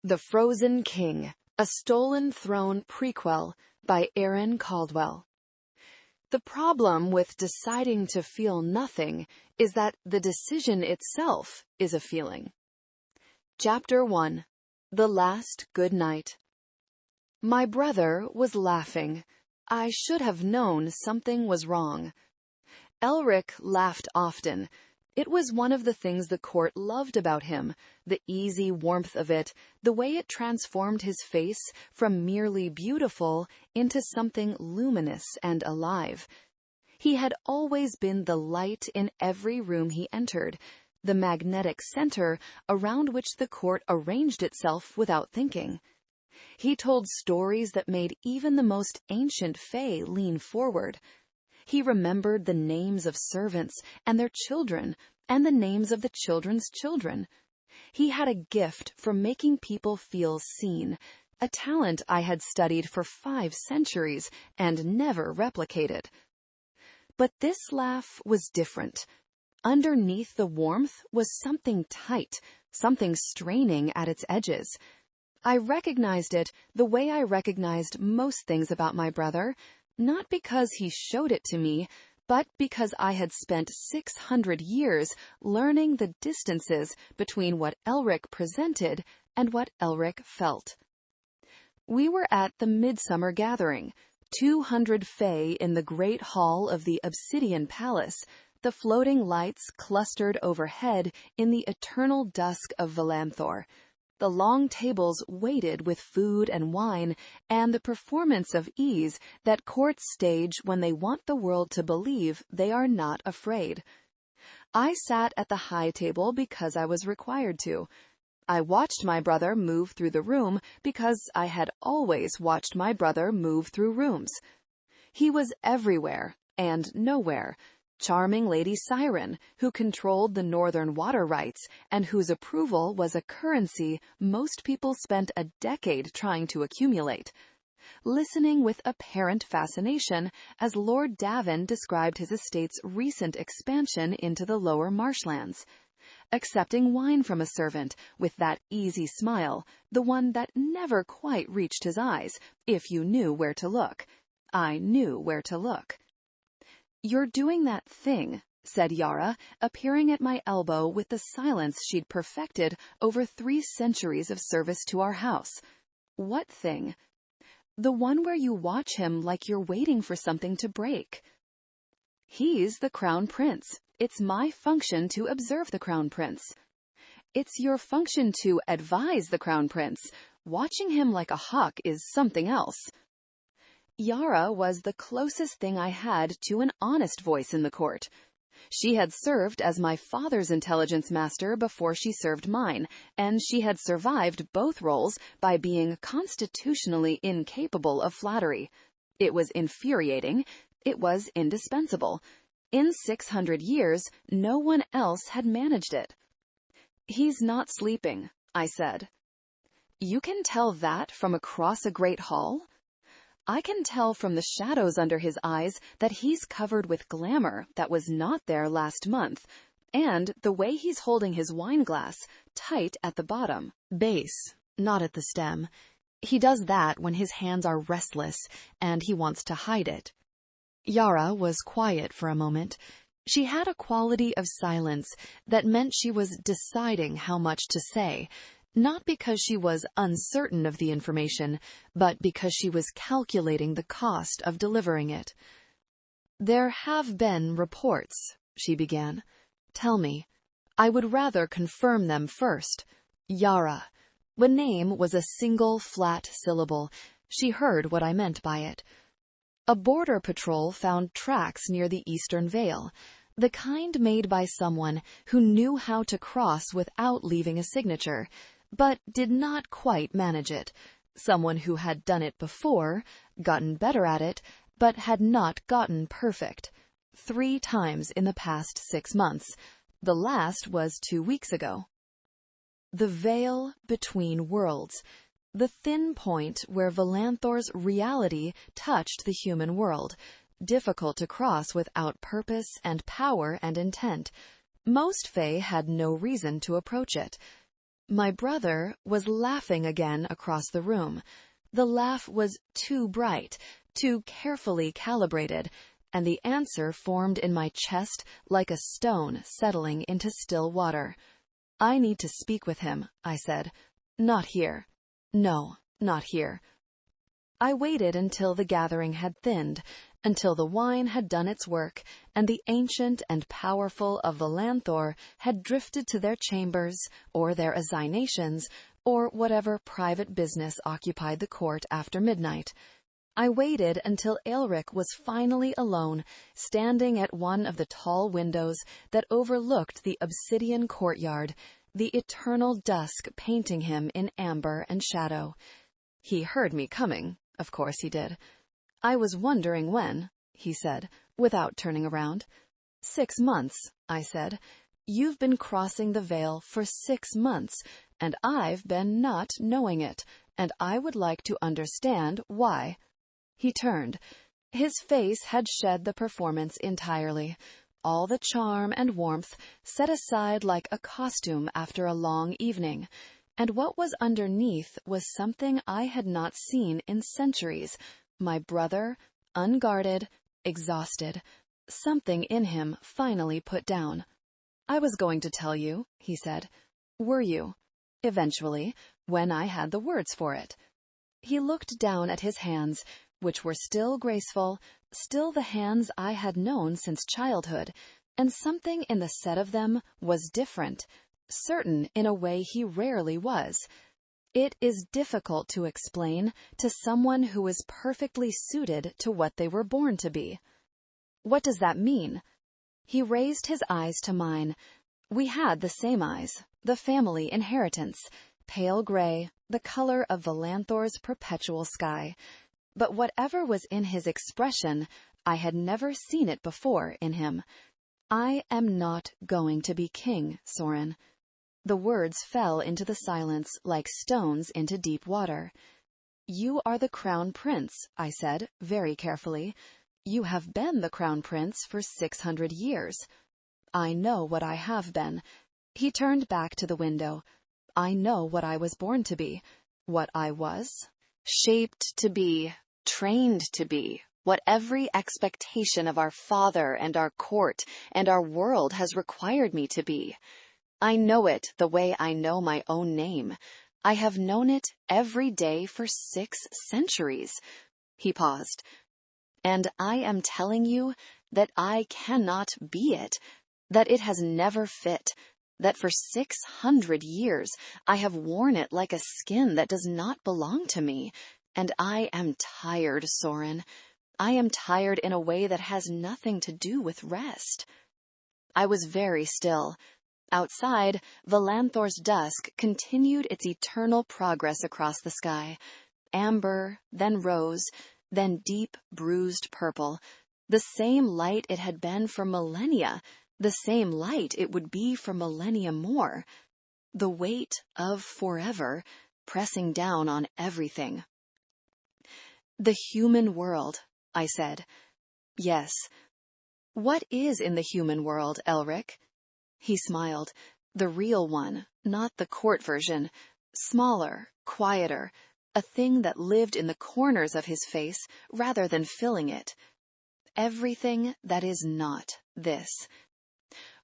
The Frozen King, a Stolen Throne Prequel by Aaron Caldwell. The problem with deciding to feel nothing is that the decision itself is a feeling. Chapter 1. The Last Good Night. My brother was laughing. I should have known something was wrong. Elric laughed often. It was one of the things the court loved about him, the easy warmth of it, the way it transformed his face from merely beautiful into something luminous and alive. He had always been the light in every room he entered, the magnetic center around which the court arranged itself without thinking. He told stories that made even the most ancient fae lean forward. He remembered the names of servants and their children, and the names of the children's children. He had a gift for making people feel seen, a talent I had studied for 5 centuries and never replicated. But this laugh was different. Underneath the warmth was something tight, something straining at its edges. I recognized it the way I recognized most things about my brother, not because he showed it to me, but because I had spent 600 years learning the distances between what Elric presented and what Elric felt. We were at the midsummer gathering, 200 fae in the great hall of the Obsidian Palace, the floating lights clustered overhead in the eternal dusk of Velanthor. The long tables waited with food and wine, and the performance of ease that courts stage when they want the world to believe they are not afraid. I sat at the high table because I was required to. I watched my brother move through the room because I had always watched my brother move through rooms. He was everywhere and nowhere. Charming Lady Siren, who controlled the northern water rights and whose approval was a currency most people spent a decade trying to accumulate. Listening with apparent fascination as Lord Davin described his estate's recent expansion into the lower marshlands. Accepting wine from a servant with that easy smile, the one that never quite reached his eyes, if you knew where to look. I knew where to look. "You're doing that thing," said Yara, appearing at my elbow with the silence she'd perfected over 3 centuries of service to our house. "What thing?" "The one where you watch him like you're waiting for something to break." "He's the Crown Prince. It's my function to observe the Crown Prince." "It's your function to advise the Crown Prince. Watching him like a hawk is something else." Yara was the closest thing I had to an honest voice in the court. She had served as my father's intelligence master before she served mine, and she had survived both roles by being constitutionally incapable of flattery. It was infuriating. It was indispensable. In 600 years, no one else had managed it. "He's not sleeping," I said. "You can tell that from across a great hall?" "I can tell from the shadows under his eyes that he's covered with glamour that was not there last month, and the way he's holding his wine glass, tight at the bottom, base, not at the stem. He does that when his hands are restless, and he wants to hide it." Yara was quiet for a moment. She had a quality of silence that meant she was deciding how much to say, not because she was uncertain of the information, but because she was calculating the cost of delivering it. "There have been reports," she began. "Tell me. I would rather confirm them first." Yara. The name was a single flat syllable. She heard what I meant by it. "A border patrol found tracks near the Eastern Vale, the kind made by someone who knew how to cross without leaving a signature, but did not quite manage it. Someone who had done it before, gotten better at it, but had not gotten perfect. 3 times in the past 6 months. The last was 2 weeks ago." The veil between worlds. The thin point where Velanthor's reality touched the human world. Difficult to cross without purpose and power and intent. Most fae had no reason to approach it. My brother was laughing again across the room. The laugh was too bright, too carefully calibrated, and the answer formed in my chest like a stone settling into still water. "I need to speak with him," I said. "Not here. No, not here." I waited until the gathering had thinned, until the wine had done its work, and the ancient and powerful of Velanthor had drifted to their chambers, or their assignations, or whatever private business occupied the court after midnight. I waited until Aelric was finally alone, standing at one of the tall windows that overlooked the obsidian courtyard, the eternal dusk painting him in amber and shadow. He heard me coming. Of course he did. "I was wondering when," he said, without turning around. 6 months, I said. "You've been crossing the veil for 6 months, and I've been not knowing it, and I would like to understand why." He turned. His face had shed the performance entirely. All the charm and warmth set aside like a costume after a long evening. And what was underneath was something I had not seen in centuries. My brother, unguarded, exhausted. Something in him finally put down. "I was going to tell you," he said. "Were you?" "Eventually, when I had the words for it." He looked down at his hands, which were still graceful, still the hands I had known since childhood, and something in the set of them was different, certain in a way he rarely was. It is difficult to explain to someone who is perfectly suited to what they were born to be. "What does that mean?" He raised his eyes to mine. We had the same eyes, the family inheritance, pale gray, the color of Velanthor's perpetual sky. But whatever was in his expression, I had never seen it before in him. "I am not going to be king, Soren." The words fell into the silence like stones into deep water. "You are the crown prince," I said, very carefully. "You have been the crown prince for 600 years. "I know what I have been." He turned back to the window. "I know what I was born to be, what I was, shaped to be, trained to be, what every expectation of our father and our court and our world has required me to be. I know it the way I know my own name. I have known it every day for 6 centuries. He paused. "And I am telling you that I cannot be it, that it has never fit, that for 600 years I have worn it like a skin that does not belong to me, and I am tired, Soren. I am tired in a way that has nothing to do with rest." I was very still. Outside, Velanthor's dusk continued its eternal progress across the sky. Amber, then rose, then deep, bruised purple. The same light it had been for millennia, the same light it would be for millennia more. The weight of forever, pressing down on everything. "The human world," I said. "Yes." "What is in the human world, Aelric?" He smiled. "The real one, not the court version. Smaller, quieter, a thing that lived in the corners of his face rather than filling it. Everything that is not this."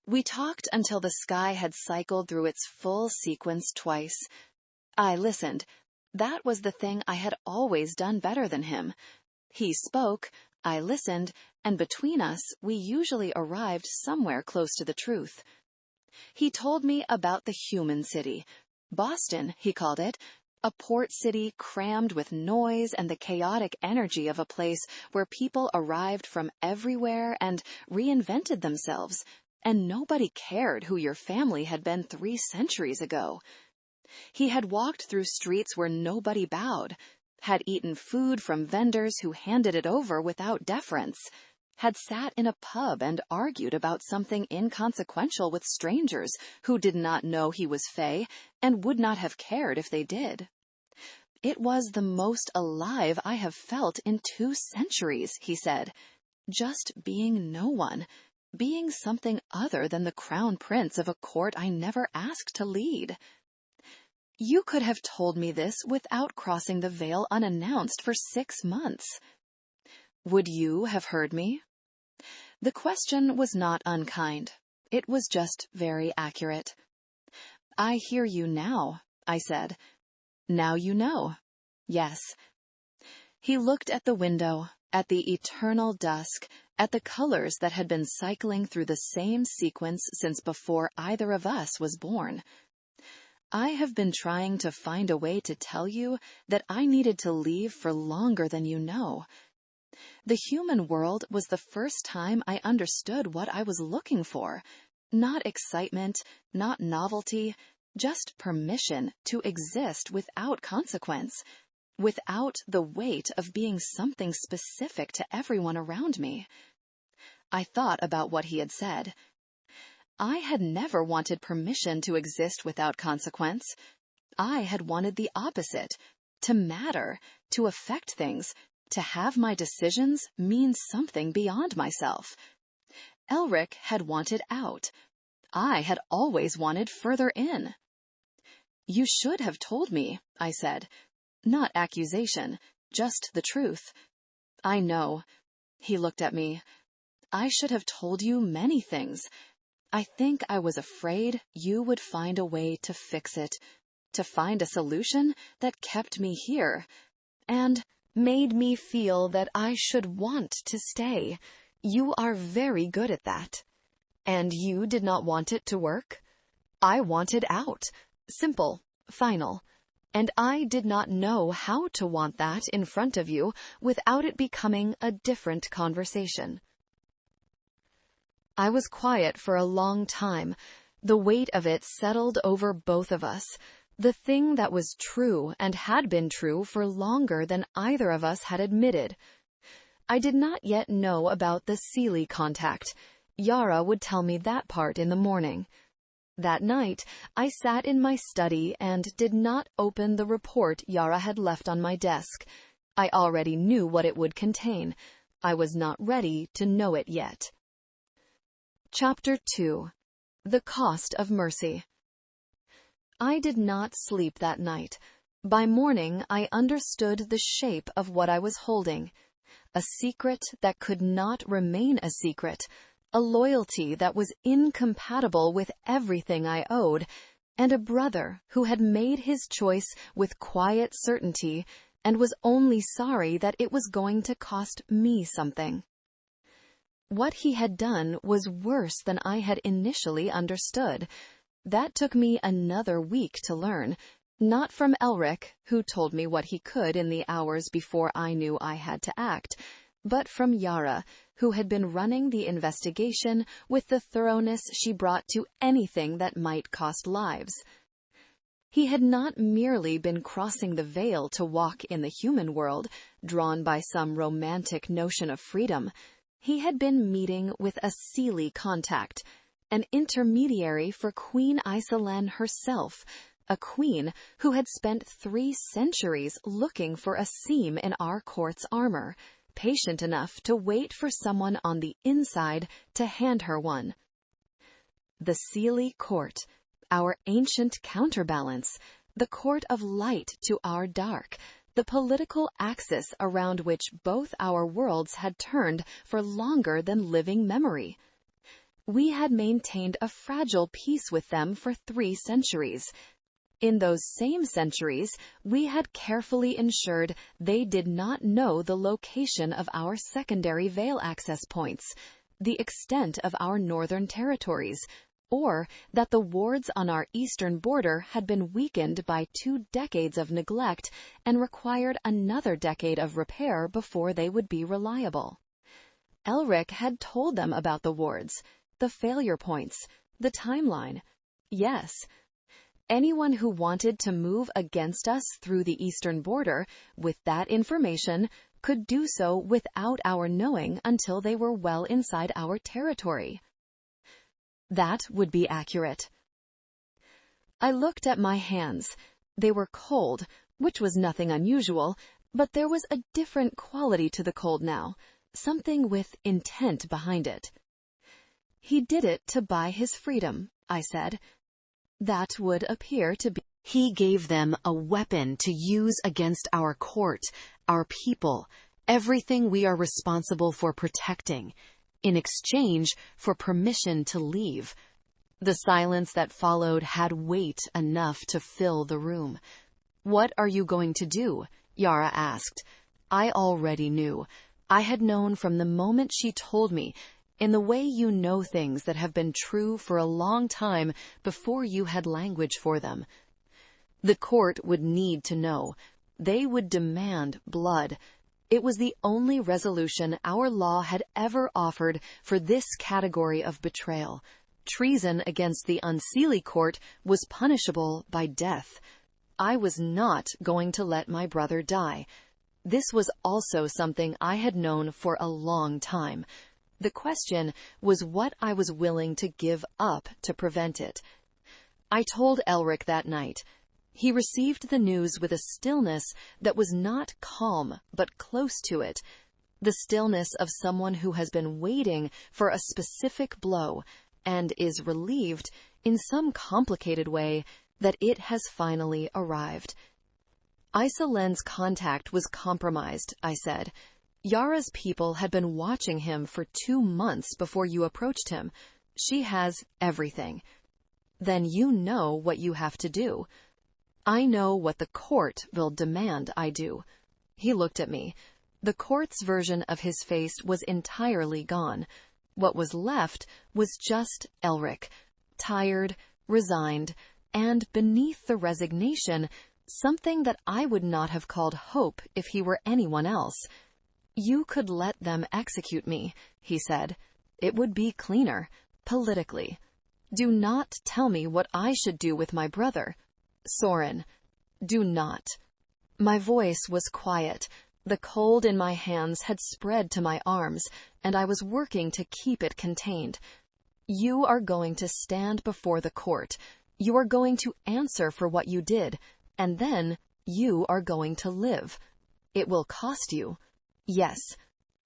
We talked until the sky had cycled through its full sequence twice. I listened. That was the thing I had always done better than him. He spoke, I listened, and between us we usually arrived somewhere close to the truth. He told me about the human city. Boston, he called it. A port city crammed with noise and the chaotic energy of a place where people arrived from everywhere and reinvented themselves, and nobody cared who your family had been 3 centuries ago. He had walked through streets where nobody bowed, had eaten food from vendors who handed it over without deference, had sat in a pub and argued about something inconsequential with strangers who did not know he was Fae and would not have cared if they did. It was the most alive I have felt in 2 centuries, he said. Just being no one, being something other than the crown prince of a court I never asked to lead. You could have told me this without crossing the veil unannounced for 6 months. Would you have heard me? The question was not unkind. It was just very accurate. I hear you now, I said. Now you know. Yes. He looked at the window, at the eternal dusk, at the colors that had been cycling through the same sequence since before either of us was born. I have been trying to find a way to tell you that I needed to leave for longer than you know. The human world was the first time I understood what I was looking for. Not excitement, not novelty, just permission to exist without consequence, without the weight of being something specific to everyone around me. I thought about what he had said. I had never wanted permission to exist without consequence. I had wanted the opposite, to matter, to affect things, to have my decisions mean something beyond myself. Elric had wanted out. I had always wanted further in. You should have told me, I said. Not accusation, just the truth. I know. He looked at me. I should have told you many things. I think I was afraid you would find a way to fix it, to find a solution that kept me here, and made me feel that I should want to stay. You are very good at that. And you did not want it to work? I wanted out. Simple, final. And I did not know how to want that in front of you without it becoming a different conversation. I was quiet for a long time. The weight of it settled over both of us. The thing that was true and had been true for longer than either of us had admitted. I did not yet know about the Unseelie contact. Yara would tell me that part in the morning. That night, I sat in my study and did not open the report Yara had left on my desk. I already knew what it would contain. I was not ready to know it yet. Chapter 2. The Cost of Mercy. I did not sleep that night. By morning, I understood the shape of what I was holding. A secret that could not remain a secret. A loyalty that was incompatible with everything I owed, and a brother who had made his choice with quiet certainty and was only sorry that it was going to cost me something. What he had done was worse than I had initially understood. That took me another week to learn, not from Elric, who told me what he could in the hours before I knew I had to act, but from Yara, who had been running the investigation with the thoroughness she brought to anything that might cost lives. He had not merely been crossing the veil to walk in the human world, drawn by some romantic notion of freedom. He had been meeting with a Unseelie contact, an intermediary for Queen Isolane herself, a queen who had spent 3 centuries looking for a seam in our court's armor, patient enough to wait for someone on the inside to hand her one. The Unseelie court, our ancient counterbalance, the court of light to our dark, the political axis around which both our worlds had turned for longer than living memory. We had maintained a fragile peace with them for 3 centuries. In those same centuries, we had carefully ensured they did not know the location of our secondary veil access points, the extent of our northern territories, or that the wards on our eastern border had been weakened by 2 decades of neglect and required another decade of repair before they would be reliable. Elric had told them about the wards, the failure points, the timeline. Yes. Anyone who wanted to move against us through the eastern border with that information could do so without our knowing until they were well inside our territory. That would be accurate. I looked at my hands. They were cold, which was nothing unusual, but there was a different quality to the cold now, something with intent behind it. He did it to buy his freedom, I said. That would appear to be. He gave them a weapon to use against our court, our people, everything we are responsible for protecting, in exchange for permission to leave. The silence that followed had weight enough to fill the room. "What are you going to do?" Yara asked. I already knew. I had known from the moment she told me, in the way you know things that have been true for a long time before you had language for them. The court would need to know. They would demand blood. It was the only resolution our law had ever offered for this category of betrayal. Treason against the Unseelie court was punishable by death. I was not going to let my brother die. This was also something I had known for a long time. The question was what I was willing to give up to prevent it. I told Elric that night. He received the news with a stillness that was not calm, but close to it. The stillness of someone who has been waiting for a specific blow and is relieved, in some complicated way, that it has finally arrived. Isolen's contact was compromised, I said. Yara's people had been watching him for 2 months before you approached him. She has everything. Then you know what you have to do. I know what the court will demand I do. He looked at me. The court's version of his face was entirely gone. What was left was just Elric, tired, resigned, and beneath the resignation, something that I would not have called hope if he were anyone else. You could let them execute me, he said. It would be cleaner, politically. Do not tell me what I should do with my brother. Soren, do not. My voice was quiet. The cold in my hands had spread to my arms, and I was working to keep it contained. You are going to stand before the court. You are going to answer for what you did, and then you are going to live. It will cost you. Yes.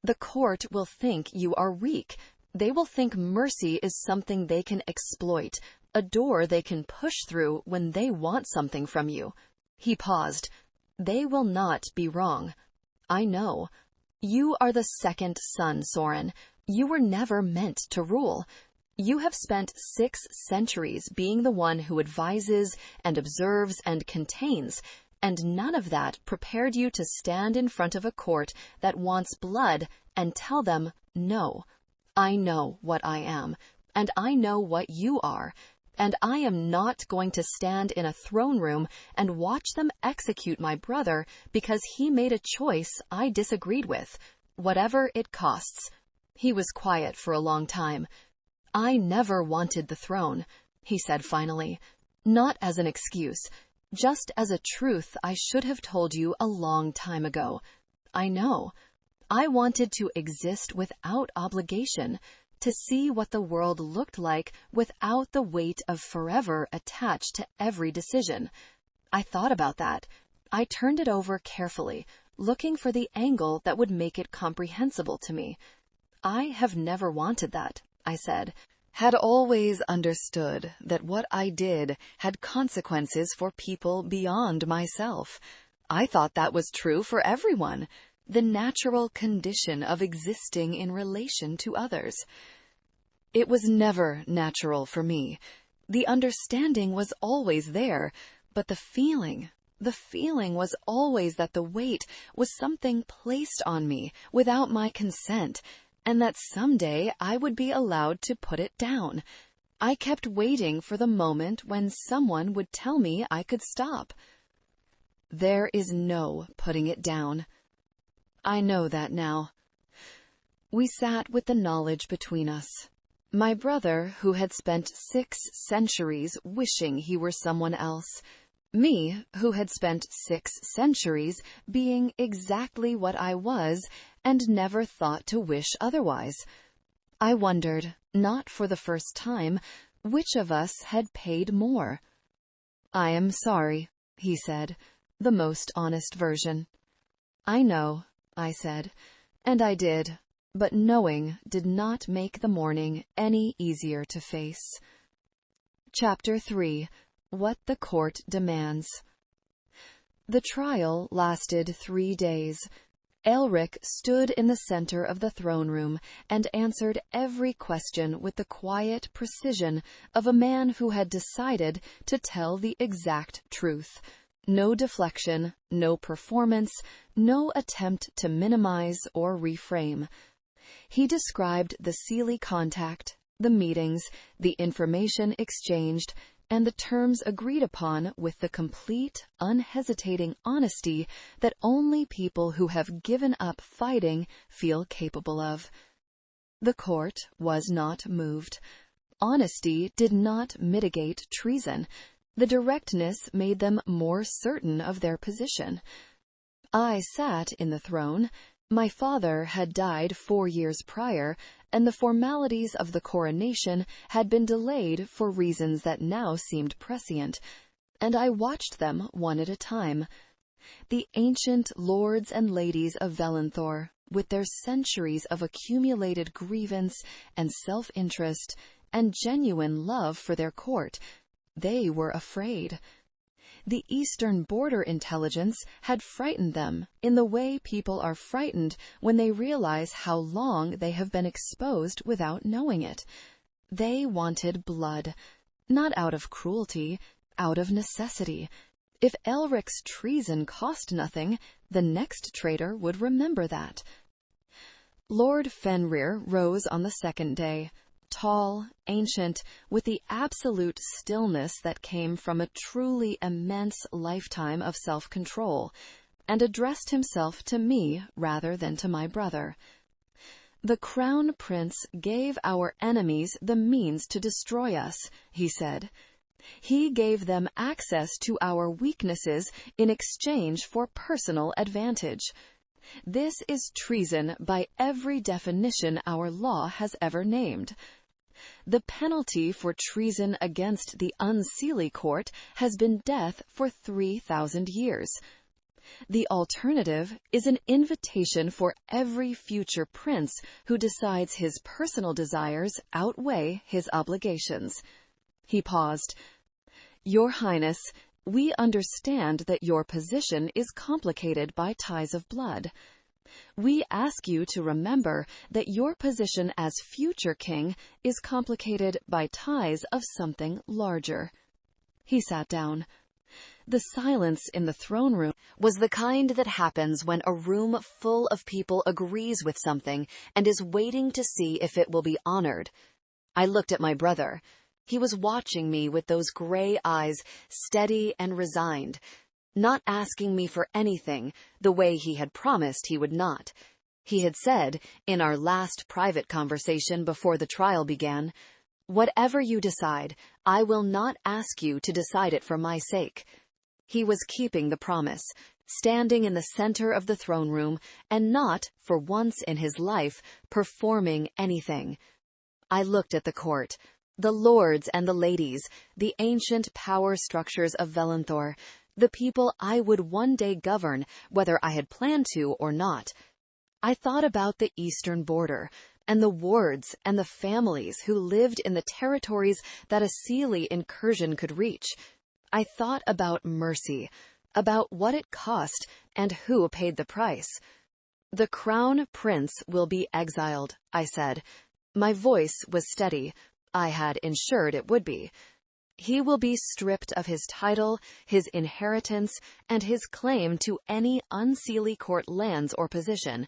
The court will think you are weak. They will think mercy is something they can exploit, a door they can push through when they want something from you. He paused. They will not be wrong. I know. You are the second son, Soren. You were never meant to rule. You have spent 6 centuries being the one who advises and observes and contains, and none of that prepared you to stand in front of a court that wants blood and tell them no. I know what I am, and I know what you are, and I am not going to stand in a throne room and watch them execute my brother because he made a choice I disagreed with, whatever it costs. He was quiet for a long time. I never wanted the throne, he said finally, not as an excuse, just as a truth I should have told you a long time ago. I know. I wanted to exist without obligation, to see what the world looked like without the weight of forever attached to every decision. I thought about that. I turned it over carefully, looking for the angle that would make it comprehensible to me. I have never wanted that, I said, had always understood that what I did had consequences for people beyond myself. I thought that was true for everyone, the natural condition of existing in relation to others. It was never natural for me. The understanding was always there, but the feeling was always that the weight was something placed on me without my consent, and that someday I would be allowed to put it down. I kept waiting for the moment when someone would tell me I could stop. There is no putting it down. I know that now. We sat with the knowledge between us. My brother, who had spent 6 centuries wishing he were someone else. Me, who had spent 6 centuries being exactly what I was and never thought to wish otherwise. I wondered, not for the first time, which of us had paid more. I am sorry, he said, the most honest version. I know, I said, and I did, but knowing did not make the morning any easier to face. Chapter 3. What the court demands. The trial lasted 3 days. Elric stood in the center of the throne room and answered every question with the quiet precision of a man who had decided to tell the exact truth. No deflection, no performance, no attempt to minimize or reframe. He described the Unseelie contact, the meetings, the information exchanged, and the terms agreed upon with the complete, unhesitating honesty that only people who have given up fighting feel capable of. The court was not moved. Honesty did not mitigate treason. The directness made them more certain of their position. I sat in the throne. My father had died 4 years prior, and the formalities of the coronation had been delayed for reasons that now seemed prescient, and I watched them one at a time. The ancient lords and ladies of Velanthor, with their centuries of accumulated grievance and self-interest and genuine love for their court, they were afraid. The eastern border intelligence had frightened them in the way people are frightened when they realize how long they have been exposed without knowing it. They wanted blood, not out of cruelty, out of necessity. If Elric's treason cost nothing, the next traitor would remember that. Lord Fenrir rose on the second day, tall, ancient, with the absolute stillness that came from a truly immense lifetime of self-control, and addressed himself to me rather than to my brother. "The Crown Prince gave our enemies the means to destroy us," he said. "He gave them access to our weaknesses in exchange for personal advantage. This is treason by every definition our law has ever named. The penalty for treason against the Unseelie court has been death for 3,000 years. The alternative is an invitation for every future prince who decides his personal desires outweigh his obligations." He paused. "Your Highness, we understand that your position is complicated by ties of blood. We ask you to remember that your position as future king is complicated by ties of something larger." He sat down. The silence in the throne room was the kind that happens when a room full of people agrees with something and is waiting to see if it will be honored. I looked at my brother. He was watching me with those gray eyes, steady and resigned, not asking me for anything the way he had promised he would not. He had said, in our last private conversation before the trial began, "Whatever you decide, I will not ask you to decide it for my sake." He was keeping the promise, standing in the center of the throne room and not, for once in his life, performing anything. I looked at the court, the lords and the ladies, the ancient power structures of Velanthor, the people I would one day govern, whether I had planned to or not. I thought about the eastern border, and the wards and the families who lived in the territories that a Unseelie incursion could reach. I thought about mercy, about what it cost and who paid the price. "The Crown Prince will be exiled," I said. My voice was steady. I had ensured it would be. "He will be stripped of his title, his inheritance, and his claim to any Unseelie court lands or position.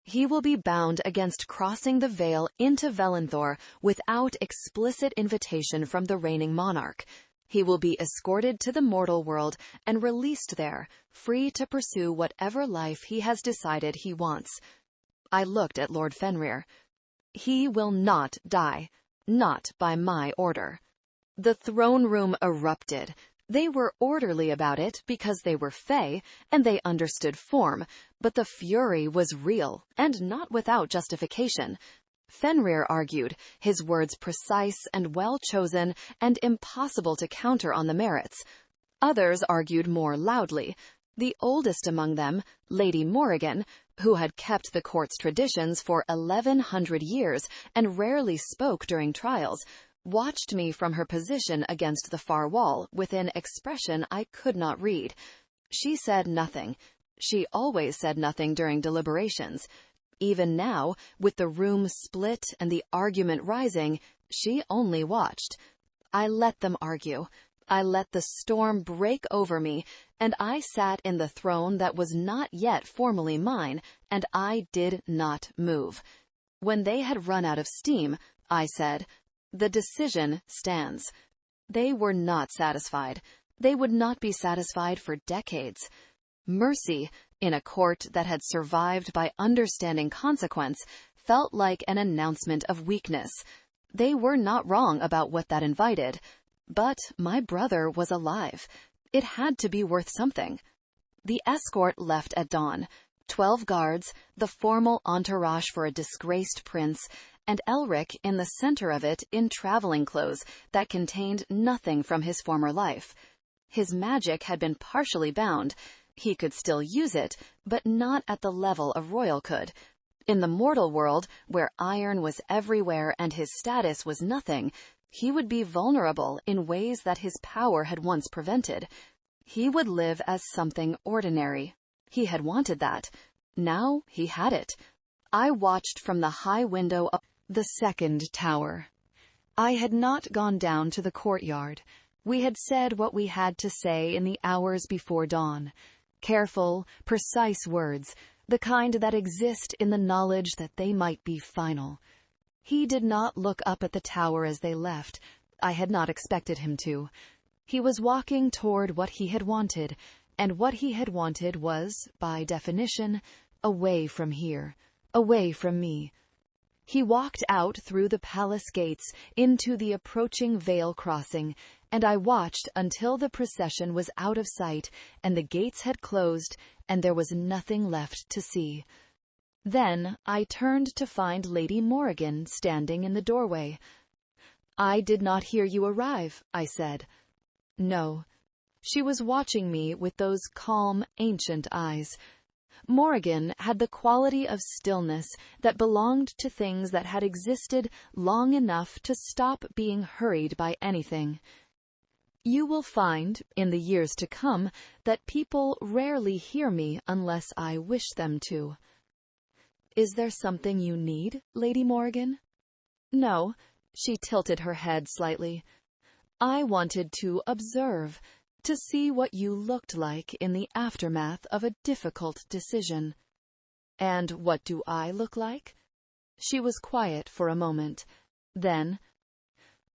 He will be bound against crossing the veil into Velanthor without explicit invitation from the reigning monarch. He will be escorted to the mortal world and released there, free to pursue whatever life he has decided he wants." I looked at Lord Fenrir. "He will not die, not by my order." The throne room erupted. They were orderly about it because they were Fae, and they understood form, but the fury was real, and not without justification. Fenrir argued, his words precise and well-chosen, and impossible to counter on the merits. Others argued more loudly. The oldest among them, Lady Morrigan, who had kept the court's traditions for 1,100 years and rarely spoke during trials, watched me from her position against the far wall with an expression I could not read. She said nothing. She always said nothing during deliberations. Even now, with the room split and the argument rising, she only watched. I let them argue. I let the storm break over me, and I sat in the throne that was not yet formally mine, and I did not move. When they had run out of steam, I said, "The decision stands." They were not satisfied. They would not be satisfied for decades. Mercy, in a court that had survived by understanding consequence, felt like an announcement of weakness. They were not wrong about what that invited. But my brother was alive. It had to be worth something. The escort left at dawn. 12 guards, the formal entourage for a disgraced prince, and Elric in the center of it in traveling clothes that contained nothing from his former life. His magic had been partially bound. He could still use it, but not at the level a royal could. In the mortal world, where iron was everywhere and his status was nothing, he would be vulnerable in ways that his power had once prevented. He would live as something ordinary. He had wanted that. Now he had it. I watched from the high window of the second tower. I had not gone down to the courtyard. We had said what we had to say in the hours before dawn. Careful, precise words, the kind that exist in the knowledge that they might be final. He did not look up at the tower as they left. I had not expected him to. He was walking toward what he had wanted, and what he had wanted was, by definition, away from here, away from me. He walked out through the palace gates into the approaching Vale crossing, and I watched until the procession was out of sight and the gates had closed and there was nothing left to see. Then I turned to find Lady Morrigan standing in the doorway. "I did not hear you arrive," I said. No. She was watching me with those calm, ancient eyes. Morrigan had the quality of stillness that belonged to things that had existed long enough to stop being hurried by anything. You will find, in the years to come, that people rarely hear me unless I wish them to. "Is there something you need, Lady Morrigan?" "No." She tilted her head slightly. "I wanted to observe, to see what you looked like in the aftermath of a difficult decision." "And what do I look like?" She was quiet for a moment. Then,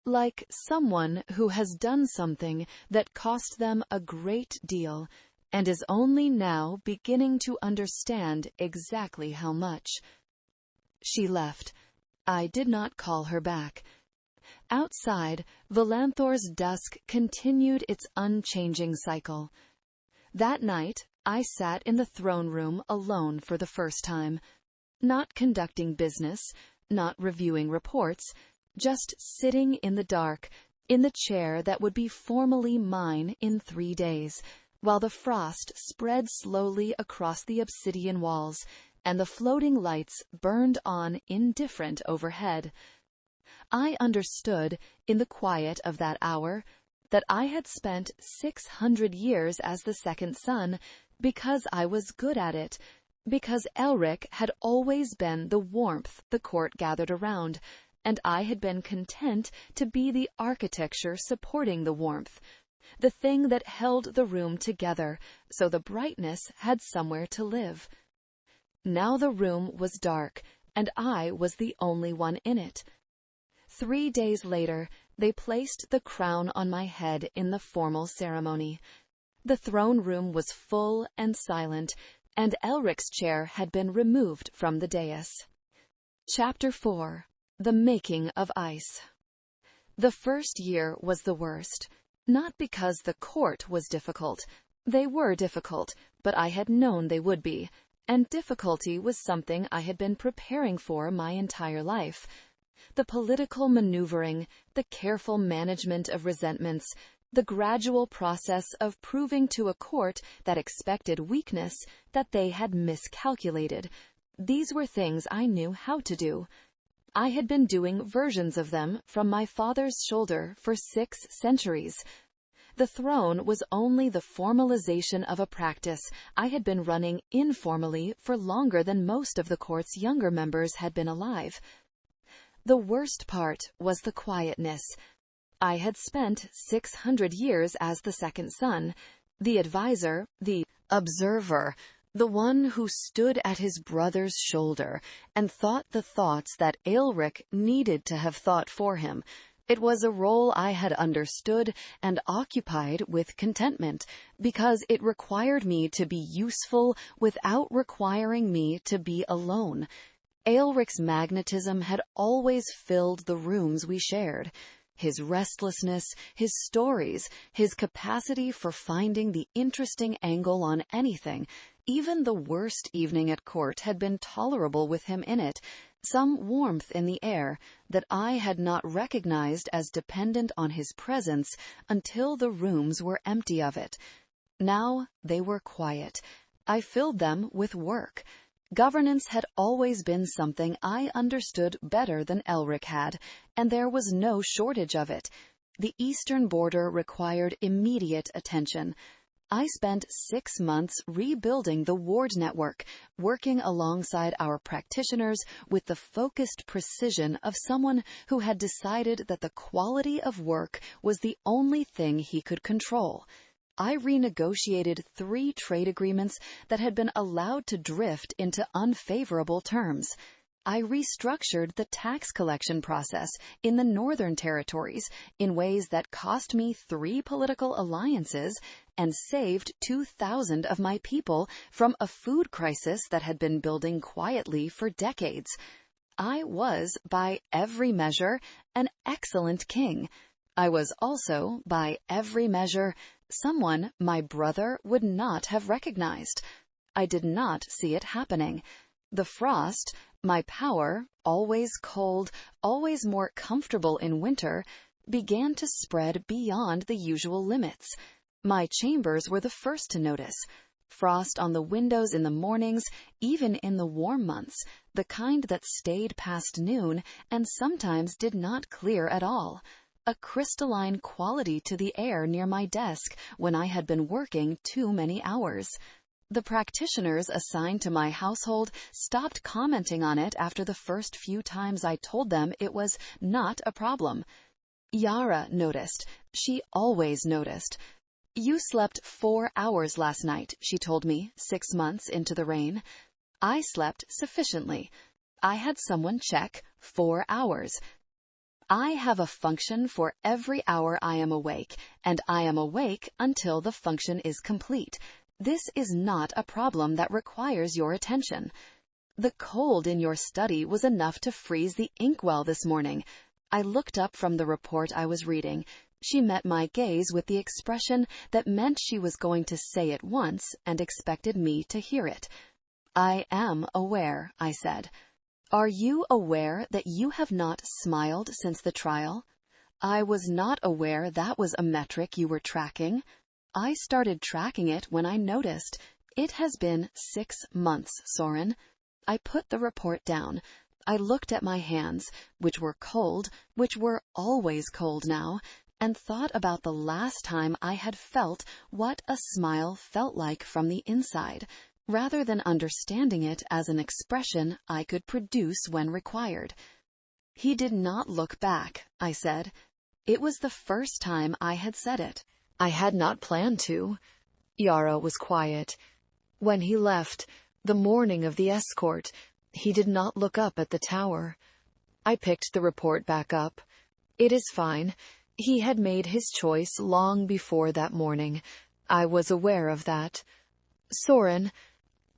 "Like someone who has done something that cost them a great deal and is only now beginning to understand exactly how much." She left. I did not call her back. Outside, Velanthor's dusk continued its unchanging cycle. That night, I sat in the throne room alone for the first time. Not conducting business, not reviewing reports, just sitting in the dark, in the chair that would be formally mine in 3 days, while the frost spread slowly across the obsidian walls, and the floating lights burned on indifferent overhead. I understood, in the quiet of that hour, that I had spent 600 years as the second son because I was good at it, because Elric had always been the warmth the court gathered around, and I had been content to be the architecture supporting the warmth, the thing that held the room together so the brightness had somewhere to live. Now the room was dark, and I was the only one in it. 3 days later, they placed the crown on my head in the formal ceremony. The throne room was full and silent, and Elric's chair had been removed from the dais. Chapter 4. The Making of Ice. The first year was the worst, not because the court was difficult. They were difficult, but I had known they would be, and difficulty was something I had been preparing for my entire life. The political maneuvering, the careful management of resentments, the gradual process of proving to a court that expected weakness that they had miscalculated. These were things I knew how to do. I had been doing versions of them from my father's shoulder for 6 centuries. The throne was only the formalization of a practice I had been running informally for longer than most of the court's younger members had been alive. The worst part was the quietness. I had spent 600 years as the second son, the advisor, the observer, the one who stood at his brother's shoulder and thought the thoughts that Aelric needed to have thought for him. It was a role I had understood and occupied with contentment, because it required me to be useful without requiring me to be alone. Aelric's magnetism had always filled the rooms we shared. His restlessness, his stories, his capacity for finding the interesting angle on anything, even the worst evening at court had been tolerable with him in it, some warmth in the air that I had not recognized as dependent on his presence until the rooms were empty of it. Now they were quiet. I filled them with work. Governance had always been something I understood better than Elric had, and there was no shortage of it. The eastern border required immediate attention. I spent 6 months rebuilding the ward network, working alongside our practitioners with the focused precision of someone who had decided that the quality of work was the only thing he could control. I renegotiated 3 trade agreements that had been allowed to drift into unfavorable terms. I restructured the tax collection process in the Northern Territories in ways that cost me 3 political alliances and saved 2,000 of my people from a food crisis that had been building quietly for decades. I was, by every measure, an excellent king. I was also, by every measure, someone my brother would not have recognized. I did not see it happening. The frost, my power, always cold, always more comfortable in winter, began to spread beyond the usual limits. My chambers were the first to notice. Frost on the windows in the mornings, even in the warm months, the kind that stayed past noon and sometimes did not clear at all. A crystalline quality to the air near my desk when I had been working too many hours. The practitioners assigned to my household stopped commenting on it after the first few times I told them it was not a problem. Yara noticed. She always noticed. "You slept 4 hours last night," she told me, 6 months into the reign. I slept sufficiently. I had someone check 4 hours. I have a function for every hour I am awake, and I am awake until the function is complete. This is not a problem that requires your attention. The cold in your study was enough to freeze the inkwell this morning. I looked up from the report I was reading. She met my gaze with the expression that meant she was going to say it once and expected me to hear it. "I am aware," I said. "Are you aware that you have not smiled since the trial?" "I was not aware that was a metric you were tracking." "I started tracking it when I noticed. It has been 6 months, Soren." I put the report down. I looked at my hands, which were cold, which were always cold now, and thought about the last time I had felt what a smile felt like from the inside, rather than understanding it as an expression I could produce when required. "He did not look back," I said. It was the first time I had said it. I had not planned to. Yara was quiet. "When he left, the morning of the escort, he did not look up at the tower." I picked the report back up. "It is fine. He had made his choice long before that morning. I was aware of that." "Soren,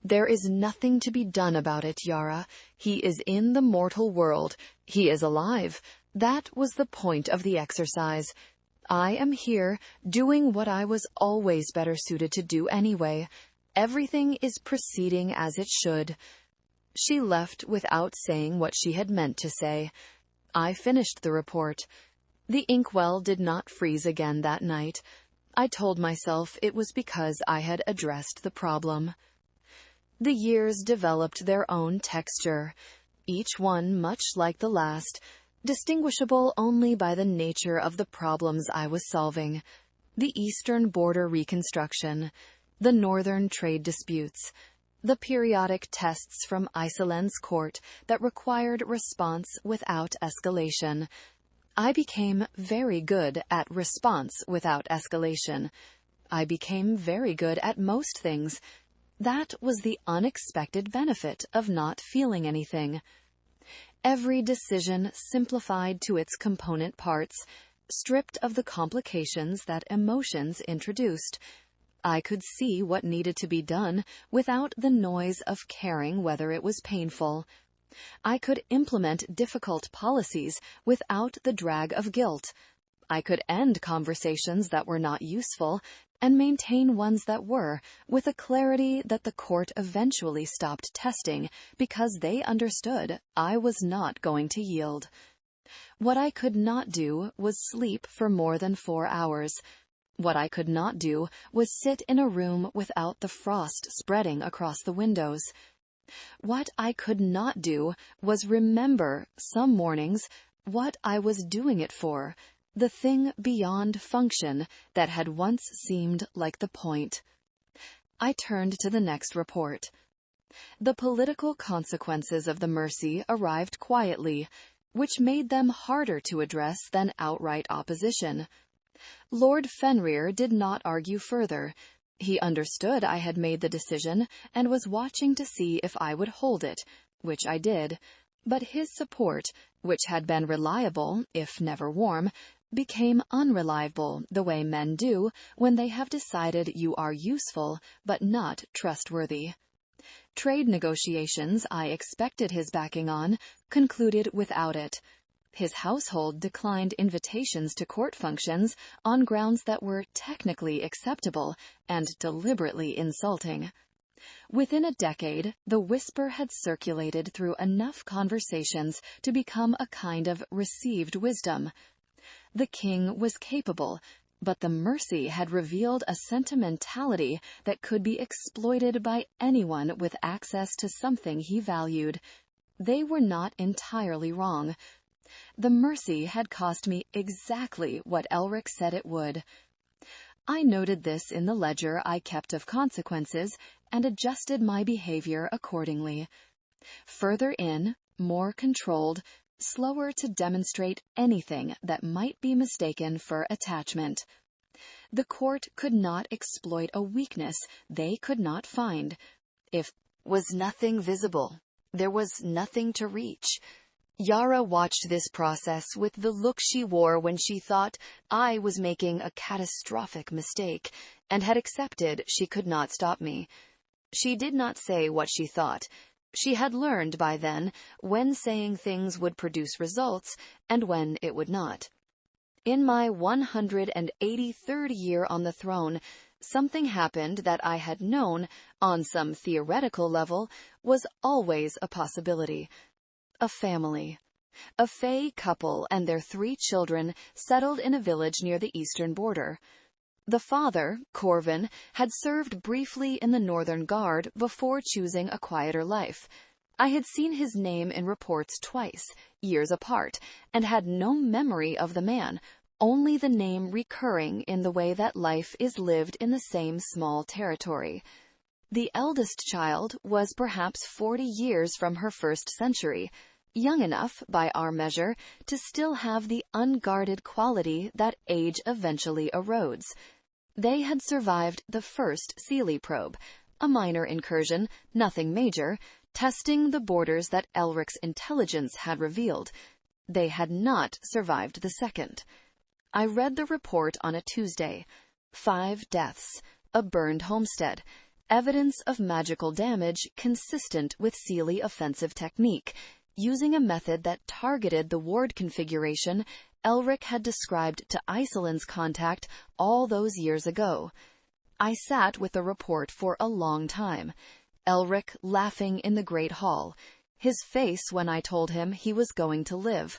there is nothing to be done about it, Yara. He is in the mortal world. He is alive. That was the point of the exercise. I am here, doing what I was always better suited to do anyway. Everything is proceeding as it should." She left without saying what she had meant to say. I finished the report. The inkwell did not freeze again that night. I told myself it was because I had addressed the problem. The years developed their own texture. each one much like the last, distinguishable only by the nature of the problems I was solving: the eastern border reconstruction, the northern trade disputes, the periodic tests from Iceland's court that required response without escalation. I became very good at response without escalation. I became very good at most things. That was the unexpected benefit of not feeling anything. Every decision simplified to its component parts, stripped of the complications that emotions introduced. I could see what needed to be done without the noise of caring whether it was painful. I could implement difficult policies without the drag of guilt. I could end conversations that were not useful and maintain ones that were, with a clarity that the court eventually stopped testing because they understood I was not going to yield. What I could not do was sleep for more than 4 hours. What I could not do was sit in a room without the frost spreading across the windows. What I could not do was remember, some mornings, what I was doing it for, the thing beyond function that had once seemed like the point. I turned to the next report. The political consequences of the mercy arrived quietly, which made them harder to address than outright opposition. Lord Fenrir did not argue further. He understood I had made the decision and was watching to see if I would hold it, which I did. But his support, which had been reliable, if never warm, became unreliable the way men do when they have decided you are useful but not trustworthy. Trade negotiations I expected his backing on concluded without it. His household declined invitations to court functions on grounds that were technically acceptable and deliberately insulting. Within a decade, the whisper had circulated through enough conversations to become a kind of received wisdom. The king was capable, but the mercy had revealed a sentimentality that could be exploited by anyone with access to something he valued. They were not entirely wrong. The mercy had cost me exactly what Elric said it would. I noted this in the ledger I kept of consequences and adjusted my behavior accordingly. Further in, more controlled, slower to demonstrate anything that might be mistaken for attachment. The court could not exploit a weakness they could not find. If was nothing visible, there was nothing to reach. Yara watched this process with the look she wore when she thought I was making a catastrophic mistake and had accepted she could not stop me. She did not say what she thought. She had learned by then when saying things would produce results and when it would not. In my 183rd year on the throne, something happened that I had known, on some theoretical level, was always a possibility. A family. A Fae couple and their 3 children settled in a village near the eastern border. The father, Corvin, had served briefly in the Northern Guard before choosing a quieter life. I had seen his name in reports twice, years apart, and had no memory of the man, only the name recurring in the way that life is lived in the same small territory. The eldest child was perhaps 40 years from her first century, young enough, by our measure, to still have the unguarded quality that age eventually erodes. They had survived the first Unseelie probe, a minor incursion, nothing major, testing the borders that Elric's intelligence had revealed. They had not survived the second. I read the report on a Tuesday. 5 deaths, a burned homestead, evidence of magical damage consistent with Unseelie offensive technique, using a method that targeted the ward configuration Elric had described to Iceland's contact all those years ago. I sat with the report for a long time, Elric laughing in the great hall, his face when I told him he was going to live,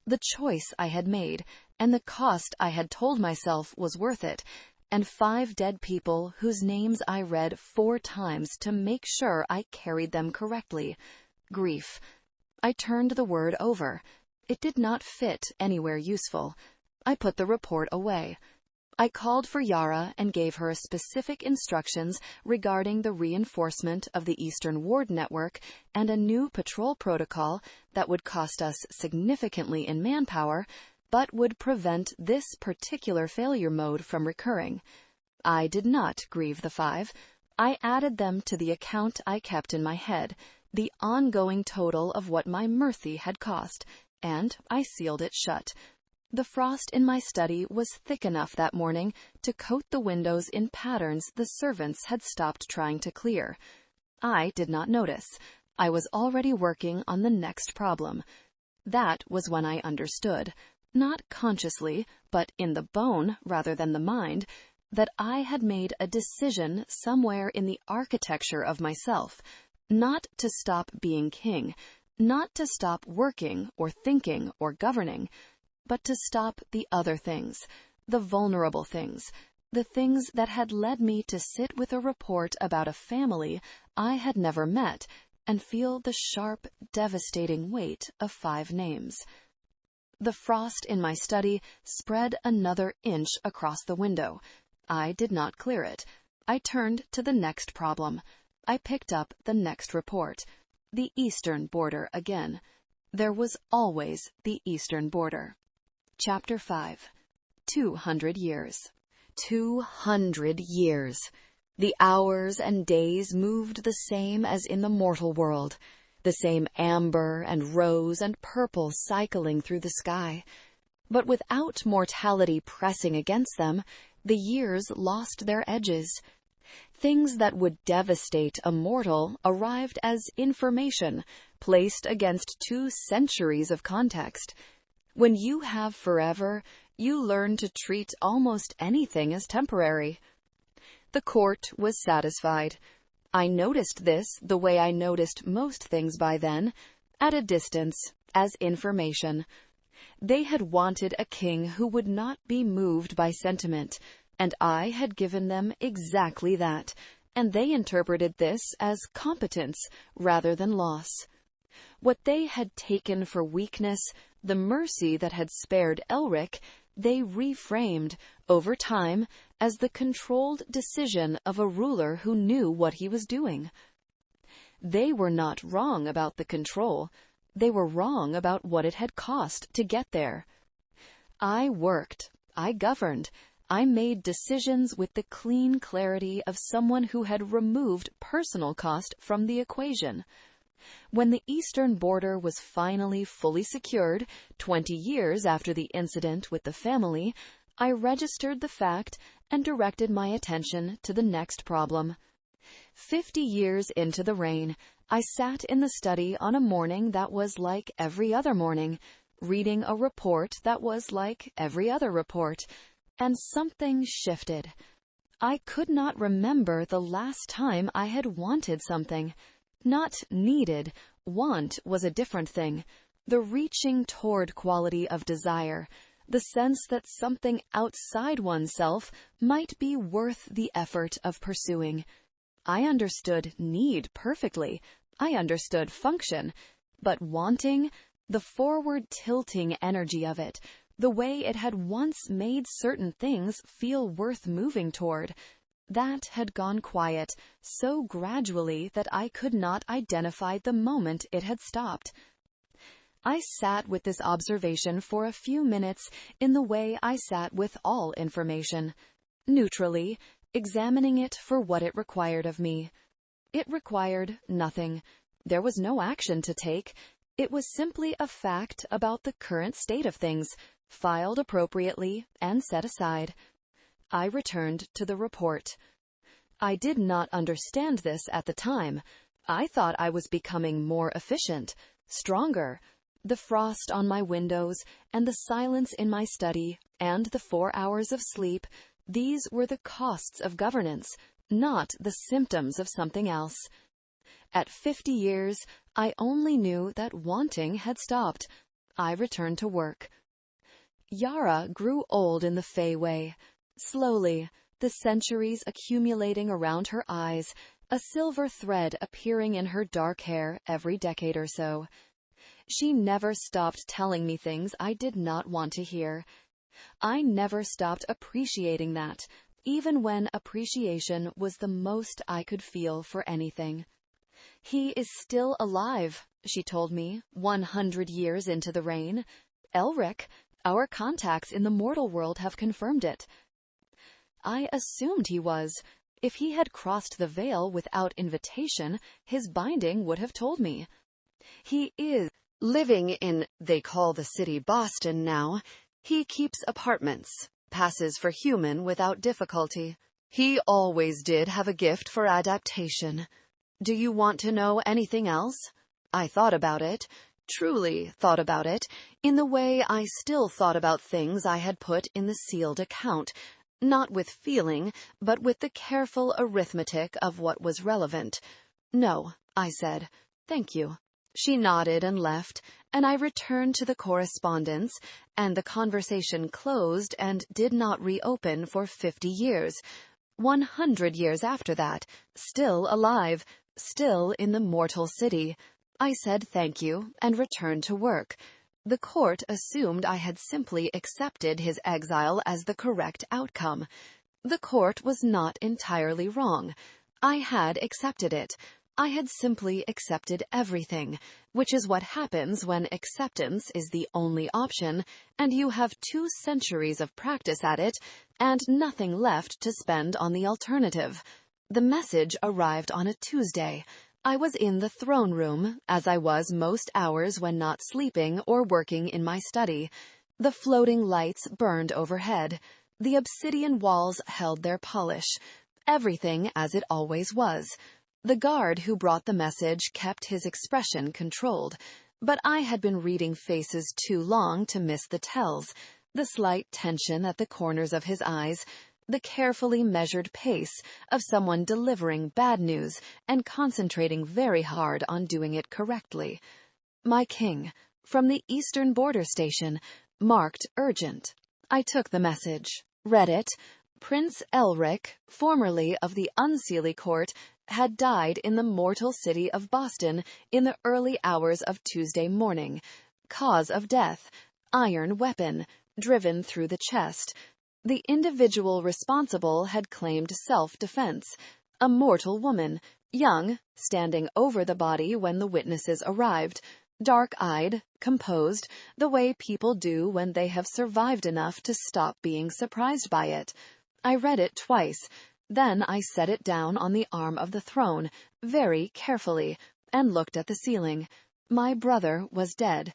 the choice I had made, and the cost I had told myself was worth it, and 5 dead people whose names I read 4 times to make sure I carried them correctly. Grief. I turned the word over. It did not fit anywhere useful. I put the report away. I called for Yara and gave her specific instructions regarding the reinforcement of the Eastern Ward Network and a new patrol protocol that would cost us significantly in manpower, but would prevent this particular failure mode from recurring. I did not grieve the 5. I added them to the account I kept in my head, the ongoing total of what my Merthy had cost, and I sealed it shut. The frost in my study was thick enough that morning to coat the windows in patterns the servants had stopped trying to clear. I did not notice. I was already working on the next problem. That was when I understood, not consciously, but in the bone rather than the mind, that I had made a decision somewhere in the architecture of myself, not to stop being king, not to stop working or thinking or governing, but to stop the other things, the vulnerable things, the things that had led me to sit with a report about a family I had never met and feel the sharp, devastating weight of 5 names. The frost in my study spread another inch across the window. I did not clear it. I turned to the next problem. I picked up the next report. The eastern border again. There was always the eastern border. Chapter 5. 200 years. 200 years. The hours and days moved the same as in the mortal world, the same amber and rose and purple cycling through the sky. But without mortality pressing against them, the years lost their edges. Things that would devastate a mortal arrived as information placed against 2 centuries of context. When you have forever, you learn to treat almost anything as temporary. The court was satisfied. I noticed this the way I noticed most things by then, at a distance, as information. They had wanted a king who would not be moved by sentiment, and I had given them exactly that, and they interpreted this as competence rather than loss. What they had taken for weakness, the mercy that had spared Elric, they reframed, over time, as the controlled decision of a ruler who knew what he was doing. They were not wrong about the control. They were wrong about what it had cost to get there. I worked. I governed. I made decisions with the clean clarity of someone who had removed personal cost from the equation. When the eastern border was finally fully secured, 20 years after the incident with the family, I registered the fact and directed my attention to the next problem. 50 years into the reign, I sat in the study on a morning that was like every other morning, reading a report that was like every other report, and something shifted. I could not remember the last time I had wanted something. Not needed. Want was a different thing. The reaching toward quality of desire, the sense that something outside oneself might be worth the effort of pursuing. I understood need perfectly. I understood function. But wanting, the forward tilting energy of it, the way it had once made certain things feel worth moving toward, that had gone quiet so gradually that I could not identify the moment it had stopped. I sat with this observation for a few minutes in the way I sat with all information, neutrally, examining it for what it required of me. It required nothing. There was no action to take. It was simply a fact about the current state of things, filed appropriately and set aside. I returned to the report. I did not understand this at the time. I thought I was becoming more efficient, stronger. The frost on my windows and the silence in my study and the 4 hours of sleep, these were the costs of governance, not the symptoms of something else. At 50 years, I only knew that wanting had stopped. I returned to work. Yara grew old in the Fey way. Slowly, the centuries accumulating around her eyes, a silver thread appearing in her dark hair every decade or so. She never stopped telling me things I did not want to hear. I never stopped appreciating that, even when appreciation was the most I could feel for anything. He is still alive, she told me, 100 years into the reign. Elric, our contacts in the mortal world have confirmed it. I assumed he was. If he had crossed the veil without invitation, his binding would have told me. He is living in, they call the city Boston now. He keeps apartments, passes for human without difficulty. He always did have a gift for adaptation. Do you want to know anything else? I thought about it, truly thought about it, in the way I still thought about things I had put in the sealed account, not with feeling, but with the careful arithmetic of what was relevant. No, I said, thank you. She nodded and left, and I returned to the correspondence, and the conversation closed and did not reopen for 50 years. 100 years after that, still alive, still in the mortal city. I said thank you and returned to work. The court assumed I had simply accepted his exile as the correct outcome. The court was not entirely wrong. I had accepted it. I had simply accepted everything, which is what happens when acceptance is the only option, and you have 2 centuries of practice at it, and nothing left to spend on the alternative. The message arrived on a Tuesday. I was in the throne room, as I was most hours when not sleeping or working in my study. The floating lights burned overhead. The obsidian walls held their polish. Everything as it always was. The guard who brought the message kept his expression controlled, but I had been reading faces too long to miss the tells, the slight tension at the corners of his eyes, the carefully measured pace of someone delivering bad news and concentrating very hard on doing it correctly. My king, from the eastern border station, marked urgent. I took the message, read it. Prince Elric, formerly of the Unseelie court, had died in the mortal city of Boston in the early hours of Tuesday morning. Cause of death, iron weapon, driven through the chest. The individual responsible had claimed self-defense. A mortal woman, young, standing over the body when the witnesses arrived, dark-eyed, composed, the way people do when they have survived enough to stop being surprised by it. I read it twice. Then I set it down on the arm of the throne, very carefully, and looked at the ceiling. My brother was dead.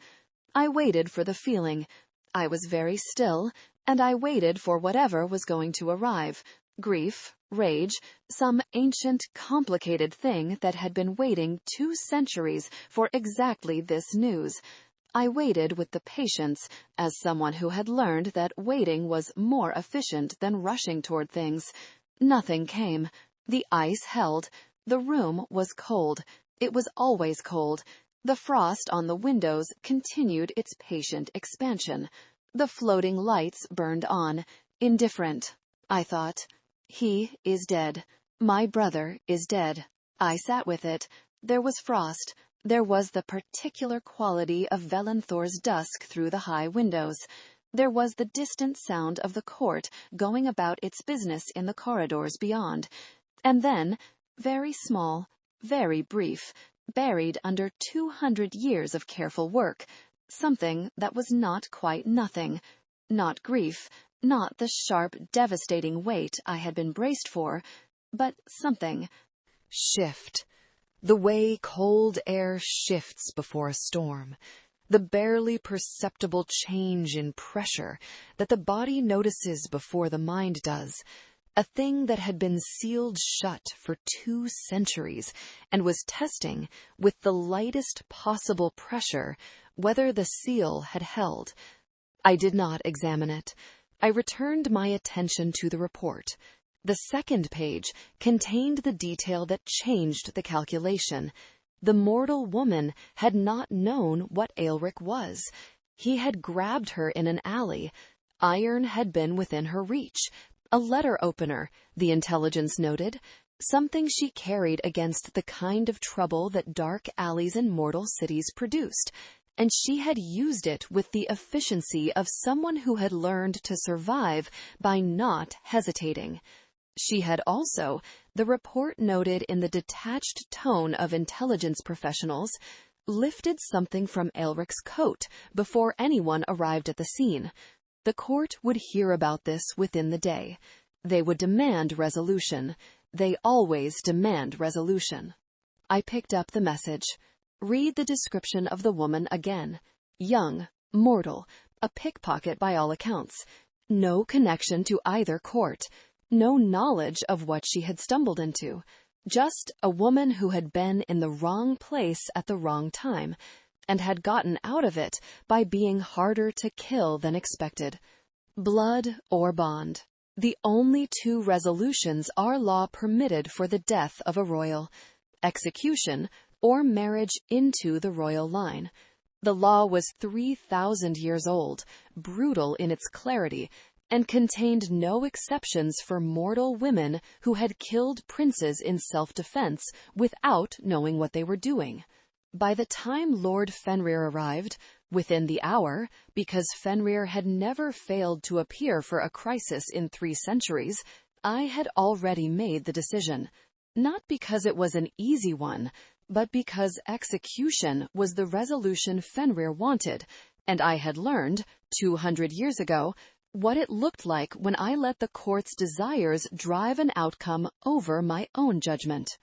I waited for the feeling. I was very still, and I waited for whatever was going to arrive. Grief, rage, some ancient, complicated thing that had been waiting 2 centuries for exactly this news. I waited with the patience, as someone who had learned that waiting was more efficient than rushing toward things. Nothing came. The ice held. The room was cold. It was always cold. The frost on the windows continued its patient expansion. The floating lights burned on. Indifferent. I thought, he is dead. My brother is dead. I sat with it. There was frost. There was the particular quality of Velanthor's dusk through the high windows. There was the distant sound of the court going about its business in the corridors beyond. And then, very small, very brief, buried under 200 years of careful work, something that was not quite nothing. Not grief, not the sharp, devastating weight I had been braced for, but something. Shift. The way cold air shifts before a storm. The barely perceptible change in pressure that the body notices before the mind does. A thing that had been sealed shut for 2 centuries and was testing, with the lightest possible pressure, whether the seal had held. I did not examine it. I returned my attention to the report. The second page contained the detail that changed the calculation. The mortal woman had not known what Elric was. He had grabbed her in an alley. Iron had been within her reach. A letter opener, the intelligence noted. Something she carried against the kind of trouble that dark alleys in mortal cities produced. and she had used it with the efficiency of someone who had learned to survive by not hesitating. She had also, the report noted in the detached tone of intelligence professionals, lifted something from Elric's coat before anyone arrived at the scene. The court would hear about this within the day. They would demand resolution. They always demand resolution. I picked up the message. Read the description of the woman again. Young, mortal, a pickpocket by all accounts. No connection to either court. No knowledge of what she had stumbled into. Just a woman who had been in the wrong place at the wrong time, and had gotten out of it by being harder to kill than expected. Blood or bond. The only two resolutions our law permitted for the death of a royal. Execution or marriage into the royal line. The law was 3,000 years old, brutal in its clarity, and contained no exceptions for mortal women who had killed princes in self-defense without knowing what they were doing. By the time Lord Fenrir arrived, within the hour, because Fenrir had never failed to appear for a crisis in 3 centuries, I had already made the decision. Not because it was an easy one, but because execution was the resolution Fenrir wanted, and I had learned, 200 years ago, what it looked like when I let the court's desires drive an outcome over my own judgment.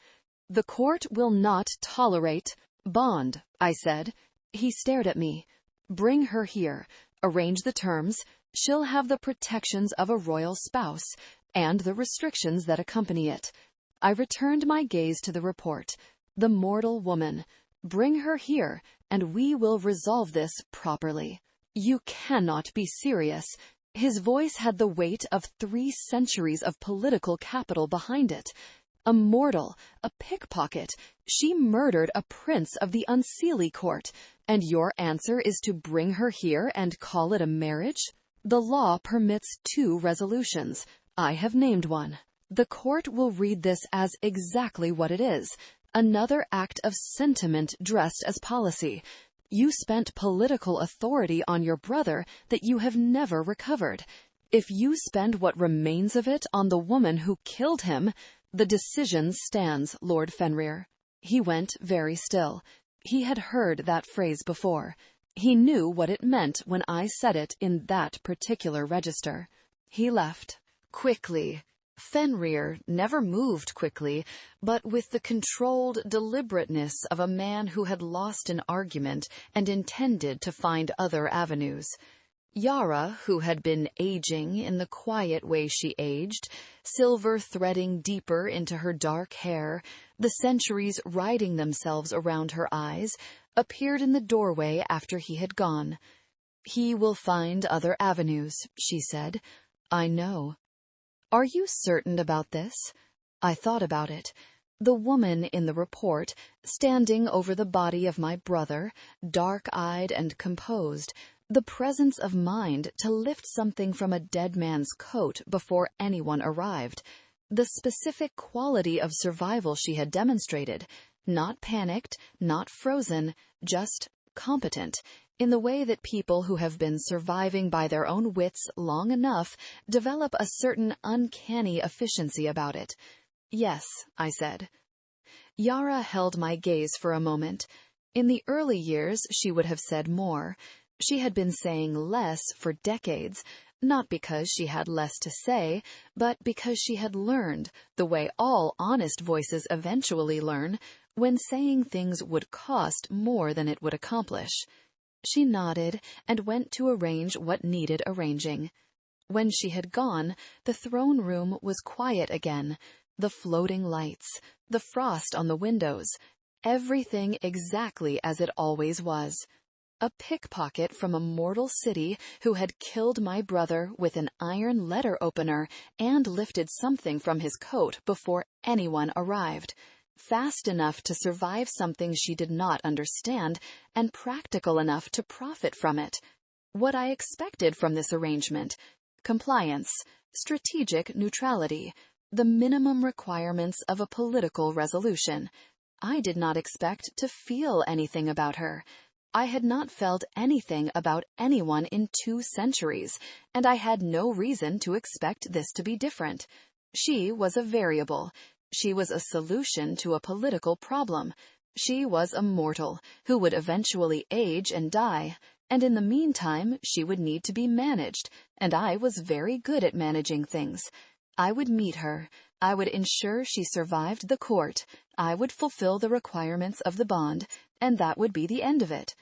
The court will not tolerate bond, I said. He stared at me. Bring her here. Arrange the terms. She'll have the protections of a royal spouse, and the restrictions that accompany it. I returned my gaze to the report. The mortal woman. Bring her here, and we will resolve this properly. You cannot be serious. His voice had the weight of 3 centuries of political capital behind it. A mortal, a pickpocket. She murdered a prince of the Unseelie court, and your answer is to bring her here and call it a marriage? The law permits 2 resolutions. I have named one. The court will read this as exactly what it is, another act of sentiment dressed as policy. You spent political authority on your brother that you have never recovered. If you spend what remains of it on the woman who killed him, the decision stands, Lord Fenrir. He went very still. He had heard that phrase before. He knew what it meant when I said it in that particular register. He left. Quickly. Fenrir never moved quickly, but with the controlled deliberateness of a man who had lost an argument and intended to find other avenues. Yara, who had been aging in the quiet way she aged, silver threading deeper into her dark hair, the centuries riding themselves around her eyes, appeared in the doorway after he had gone. "He will find other avenues," she said. "I know." "Are you certain about this?" I thought about it. The woman in the report, standing over the body of my brother, dark-eyed and composed, the presence of mind to lift something from a dead man's coat before anyone arrived, the specific quality of survival she had demonstrated, not panicked, not frozen, just competent, in the way that people who have been surviving by their own wits long enough develop a certain uncanny efficiency about it. "Yes," I said. Yara held my gaze for a moment. In the early years, she would have said more. She had been saying less for decades, not because she had less to say, but because she had learned, the way all honest voices eventually learn, when saying things would cost more than it would accomplish. She nodded and went to arrange what needed arranging. When she had gone, the throne room was quiet again. The floating lights, the frost on the windows, everything exactly as it always was. A pickpocket from a mortal city who had killed my brother with an iron letter opener and lifted something from his coat before anyone arrived. Fast enough to survive something she did not understand, and practical enough to profit from it. What I expected from this arrangement: compliance, strategic neutrality, the minimum requirements of a political resolution. I did not expect to feel anything about her. I had not felt anything about anyone in 2 centuries, and I had no reason to expect this to be different. She was a variable. She was a solution to a political problem. She was a mortal who would eventually age and die, and in the meantime she would need to be managed, and I was very good at managing things. I would meet her. I would ensure she survived the court. I would fulfill the requirements of the bond, and that would be the end of it.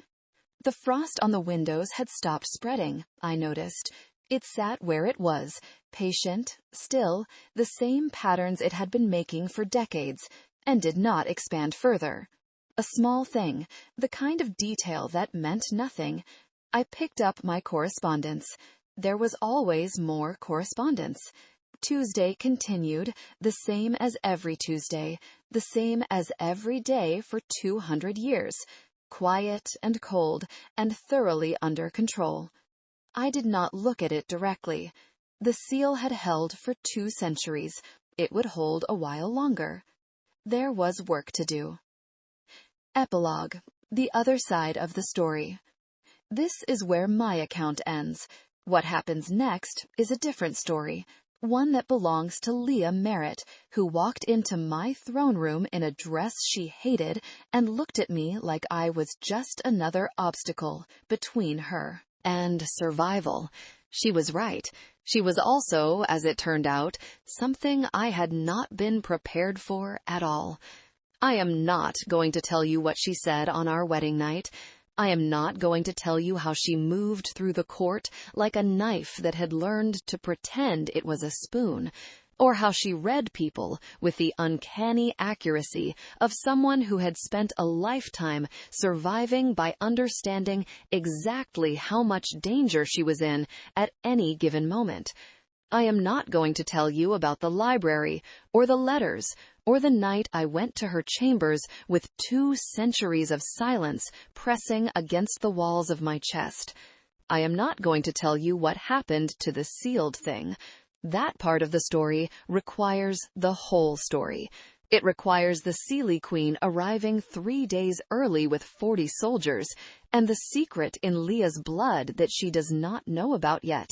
The frost on the windows had stopped spreading, I noticed. It sat where it was, patient, still, the same patterns it had been making for decades, and did not expand further. A small thing, the kind of detail that meant nothing. I picked up my correspondence. There was always more correspondence. Tuesday continued, the same as every Tuesday, the same as every day for 200 years, quiet and cold and thoroughly under control. I did not look at it directly. The seal had held for 2 centuries. It would hold a while longer. There was work to do. Epilogue, the other side of the story. This is where my account ends. What happens next is a different story, one that belongs to Leah Merritt, who walked into my throne room in a dress she hated and looked at me like I was just another obstacle between her and survival. She was right. She was also, as it turned out, something I had not been prepared for at all. I am not going to tell you what she said on our wedding night. I am not going to tell you how she moved through the court like a knife that had learned to pretend it was a spoon, or how she read people with the uncanny accuracy of someone who had spent a lifetime surviving by understanding exactly how much danger she was in at any given moment. I am not going to tell you about the library, or the letters, or the night I went to her chambers with 2 centuries of silence pressing against the walls of my chest. I am not going to tell you what happened to the sealed thing. That part of the story requires the whole story. It requires the Unseelie Queen arriving 3 days early with 40 soldiers, and the secret in Leah's blood that she does not know about yet,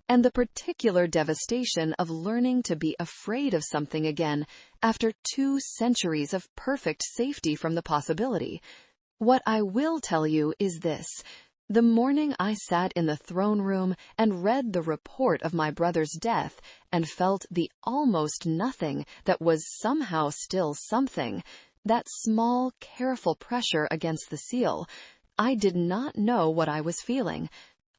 and the particular devastation of learning to be afraid of something again after 2 centuries of perfect safety from the possibility. What I will tell you is this. The morning I sat in the throne room and read the report of my brother's death and felt the almost nothing that was somehow still something, that small, careful pressure against the seal, I did not know what I was feeling.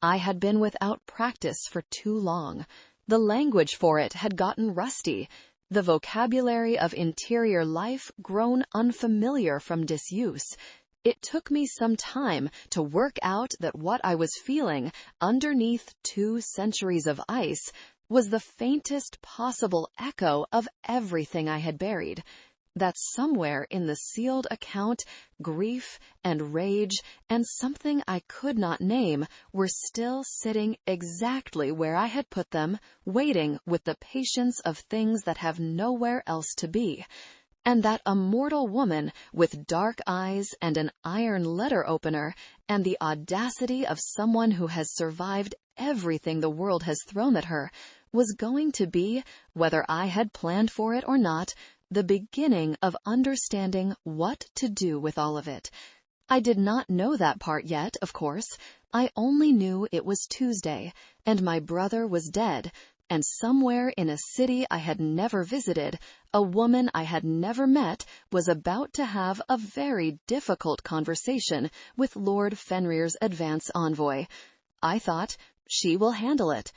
I had been without practice for too long. The language for it had gotten rusty, the vocabulary of interior life grown unfamiliar from disuse. It took me some time to work out that what I was feeling underneath 2 centuries of ice was the faintest possible echo of everything I had buried. That somewhere in the sealed account, grief and rage and something I could not name were still sitting exactly where I had put them, waiting with the patience of things that have nowhere else to be. And that a mortal woman with dark eyes and an iron letter opener and the audacity of someone who has survived everything the world has thrown at her was going to be, whether I had planned for it or not, the beginning of understanding what to do with all of it. I did not know that part yet, of course. I only knew it was Tuesday, and my brother was dead, and somewhere in a city I had never visited, a woman I had never met was about to have a very difficult conversation with Lord Fenrir's advance envoy. I thought, she will handle it.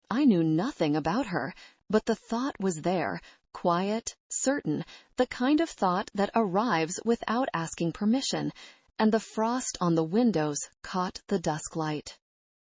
I knew nothing about her, but the thought was there, quiet, certain, the kind of thought that arrives without asking permission, and the frost on the windows caught the dusk light.